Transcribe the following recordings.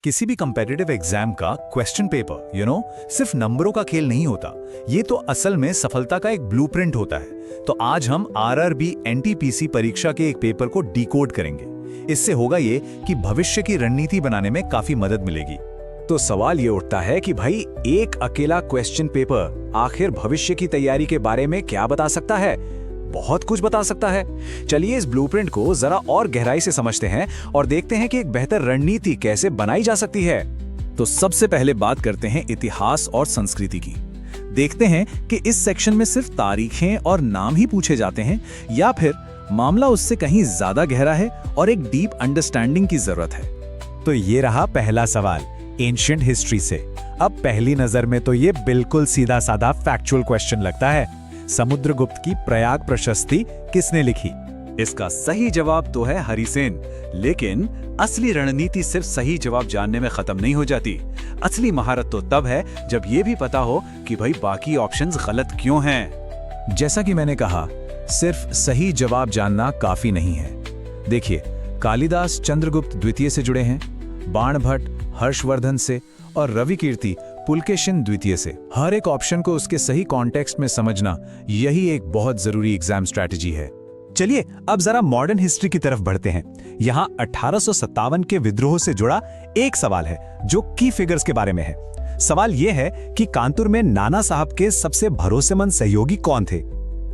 किसी भी competitive exam का क्वेश्चन पेपर सिर्फ नंबरों का खेल नहीं होता। ये तो असल में सफलता का एक ब्लूप्रिंट होता है। तो आज हम आरआरबी एनटीपीसी परीक्षा के एक पेपर को डिकोड करेंगे। इससे होगा ये कि भविष्य की रणनीति बनाने में काफी मदद मिलेगी। तो सवाल ये उठता है कि भाई एक अकेला क्वेश्चन पेपर आखिर भविष्य की तैयारी के बारे में क्या बता सकता है? बहुत कुछ बता सकता है। चलिए इस ब्लूप्रिंट को जरा और गहराई से समझते हैं और देखते हैं कि एक बेहतर रणनीति कैसे बनाई जा सकती है। तो सबसे पहले बात करते हैं इतिहास और संस्कृति की। देखते हैं कि इस सेक्शन में सिर्फ तारीखें और नाम ही पूछे जाते हैं या फिर मामला उससे कहीं ज्यादा गहरा है और एक डीप अंडरस्टैंडिंग की जरूरत है। तो ये रहा पहला सवाल एंशिएंट हिस्ट्री से। अब पहली नजर में तो ये बिल्कुल सीधा साधा फैक्चुअल क्वेश्चन लगता है। समुद्रगुप्त की प्रयाग प्रशस्ति किसने लिखी? इसका सही जवाब तो है हरिसेन। लेकिन असली रणनीति सिर्फ सही जवाब जानने में खत्म नहीं हो जाती। असली महारत तो तब है जब ये भी पता हो कि भाई बाकी ऑप्शंस गलत क्यों हैं। जैसा कि मैंने कहा, सिर्फ सही जवाब जानना काफी नहीं है। देखिए, कालिदास चंद्रगुप्त द्वितीय से जुड़े हैं, बाणभट्ट हर्षवर्धन से और रविकीर्ति पुलकेशिन द्वितीय से। हर एक ऑप्शन को उसके सही कॉन्टेक्स्ट में समझना यही एक बहुत जरूरी एग्जाम स्ट्रैटेजी है। चलिए अब जरा मॉडर्न हिस्ट्री की तरफ बढ़ते हैं। यहाँ 1857 के विद्रोह से जुड़ा एक सवाल है जो की फिगर्स के बारे में है। सवाल यह है कि कानपुर में नाना साहब के सबसे भरोसेमंद सहयोगी कौन थे?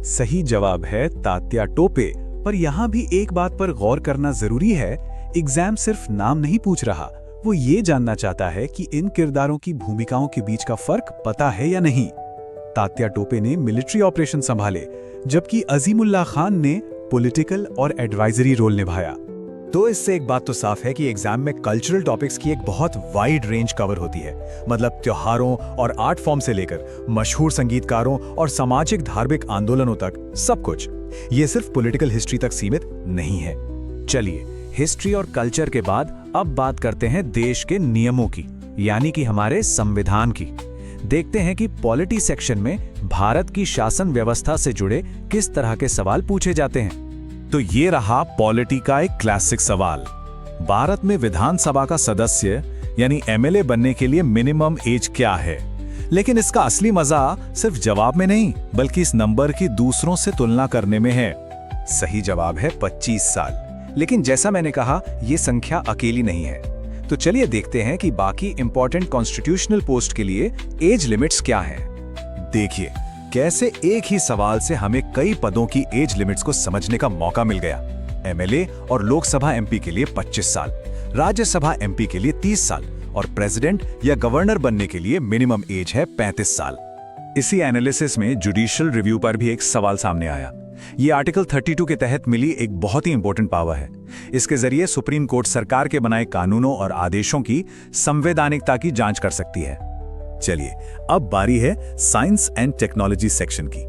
सही जवाब है तात्या टोपे। पर यहाँ भी एक बात पर गौर करना जरूरी है, एग्जाम सिर्फ नाम नहीं पूछ रहा, वो ये जानना चाहता है कि इन किरदारों की भूमिकाओं के बीच का फर्क पता है या नहीं। तात्या टोपे ने मिलिट्री ऑपरेशन संभाले, जबकि अजीमुल्लाह खान ने पॉलिटिकल और एडवाइजरी रोल निभाया। तो इससे एक बात तो साफ है कि एग्जाम में कल्चरल टॉपिक्स की एक बहुत वाइड रेंज कवर होती है। मतलब त्योहारों और आर्ट फॉर्म से लेकर मशहूर संगीतकारों और सामाजिक धार्मिक आंदोलनों तक सब कुछ। ये सिर्फ पॉलिटिकल हिस्ट्री तक सीमित नहीं है। चलिए, हिस्ट्री और कल्चर के बाद अब बात करते हैं देश के नियमों की, यानी कि हमारे संविधान की। देखते हैं कि पॉलिटी सेक्शन में भारत की शासन व्यवस्था से जुड़े किस तरह के सवाल पूछे जाते हैं। तो ये रहा पॉलिटी का एक क्लासिक सवाल। भारत में विधानसभा का सदस्य यानी एमएलए बनने के लिए मिनिमम एज क्या है? लेकिन इसका असली मजा सिर्फ जवाब में नहीं, बल्कि इस नंबर की दूसरों से तुलना करने में है। सही जवाब है 25 साल। लेकिन जैसा मैंने कहा, यह संख्या अकेली नहीं है। तो चलिए देखते हैं कि बाकी इंपॉर्टेंट कॉन्स्टिट्यूशनल पोस्ट के लिए एज लिमिट्स क्या हैं। देखिए कैसे एक ही सवाल से हमें कई पदों की एज लिमिट्स को समझने का मौका मिल गया। एमएलए और लोकसभा एमपी के लिए 25 साल, राज्यसभा एमपी के लिए 30 साल और प्रेसिडेंट या गवर्नर बनने के लिए मिनिमम एज है 35 साल। इसी एनालिसिस में जुडिशियल रिव्यू पर भी एक सवाल सामने आया। ये आर्टिकल 32 के तहत मिली एक बहुत ही इंपॉर्टेंट पावर है। इसके जरिए सुप्रीम कोर्ट सरकार के बनाए कानूनों और आदेशों की संवैधानिकता की जांच कर सकती है। चलिए अब बारी है साइंस एंड टेक्नोलॉजी सेक्शन की।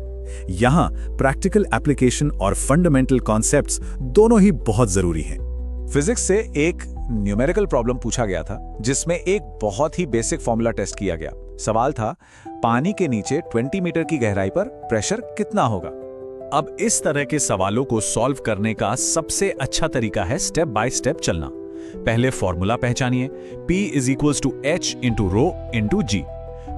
यहां प्रैक्टिकल एप्लीकेशन और फंडामेंटल कॉन्सेप्ट्स दोनों ही बहुत जरूरी हैं। फिजिक्स से एक न्यूमेरिकल प्रॉब्लम पूछा गया था, जिसमें एक बहुत ही बेसिक फॉर्मूला टेस्ट किया गया। सवाल था, पानी के नीचे 20 मीटर की गहराई पर प्रेशर कितना होगा? अब इस तरह के सवालों को सॉल्व करने का सबसे अच्छा तरीका है स्टेप बाय स्टेप चलना। पहले फॉर्मूला पहचानिए, P = H × ρ × G।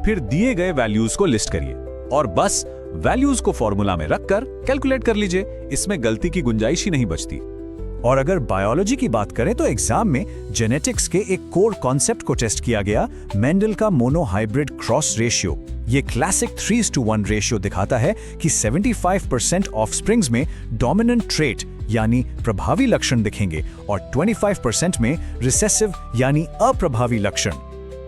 फिर दिए गए वैल्यूज को लिस्ट करिए और बस वैल्यूज को फॉर्मूला में रखकर कैलकुलेट कर लीजिए। इसमें गलती की गुंजाइश ही नहीं बचती। और अगर बायोलॉजी की बात करें तो एग्जाम में जेनेटिक्स के एक कोर कॉन्सेप्ट को टेस्ट किया गया, मेंडल का मोनोहाइब्रिड क्रॉस रेशियो। ये क्लासिक 3:1 रेशियो दिखाता है कि 75% ऑफस्प्रिंग्स में डोमिनेंट ट्रेट यानी प्रभावी लक्षण दिखेंगे और 25% में रिसेसिव यानी अप्रभावी लक्षण।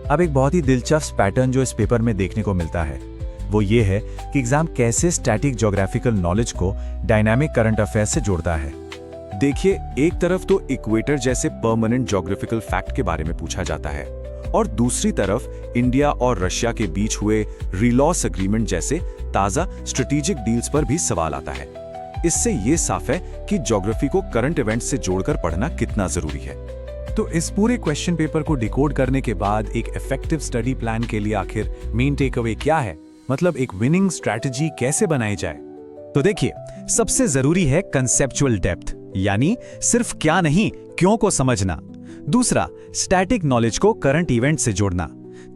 अब एक बहुत ही दिलचस्प पैटर्न जो इस पेपर में देखने को मिलता है वो ये है कि एग्जाम कैसे स्टैटिक ज्योग्राफिकल नॉलेज को डायनामिक करंट अफेयर्स से जोड़ता है। देखिए, एक तरफ तो इक्वेटर जैसे परमानेंट ज्योग्राफिकल फैक्ट के बारे में पूछा जाता है और दूसरी तरफ इंडिया और रशिया के बीच हुए रिलॉस एग्रीमेंट जैसे ताजा स्ट्रेटेजिक डील्स पर भी सवाल आता है। इससे ये साफ है कि ज्योग्राफी को करंट इवेंट्स से जोड़कर पढ़ना कितना जरूरी है। तो इस पूरे क्वेश्चन पेपर को डिकोड करने के बाद एक इफेक्टिव स्टडी प्लान के लिए आखिर मेन टेक अवे क्या है? मतलब एक विनिंग स्ट्रैटेजी कैसे बनाई जाए? तो देखिए, सबसे जरूरी है कंसेप्चुअल डेप्थ, यानी सिर्फ क्या नहीं क्यों को समझना। दूसरा, स्टैटिक नॉलेज को करंट इवेंट से जोड़ना।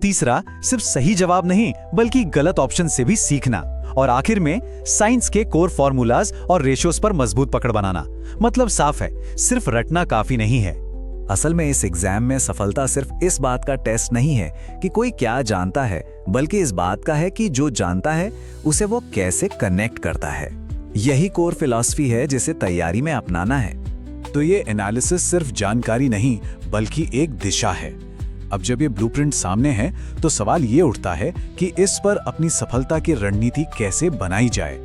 तीसरा, सिर्फ सही जवाब नहीं बल्कि गलत ऑप्शन से भी सीखना। और आखिर में साइंस के कोर फॉर्मूलाज और रेशियोज पर मजबूत पकड़ बनाना। मतलब साफ है, सिर्फ रटना काफी नहीं है। असल में इस एग्जाम में सफलता सिर्फ इस बात का टेस्ट नहीं है कि कोई क्या जानता है, बल्कि इस बात का है कि जो जानता है उसे वो कैसे कनेक्ट करता है। यही कोर फिलॉसफी है जिसे तैयारी में अपनाना है। तो ये एनालिसिस सिर्फ जानकारी नहीं बल्कि एक दिशा है। अब जब ये ब्लूप्रिंट सामने है तो सवाल ये उठता है कि इस पर अपनी सफलता की रणनीति कैसे बनाई जाए।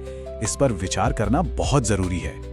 इस पर विचार करना बहुत जरूरी है।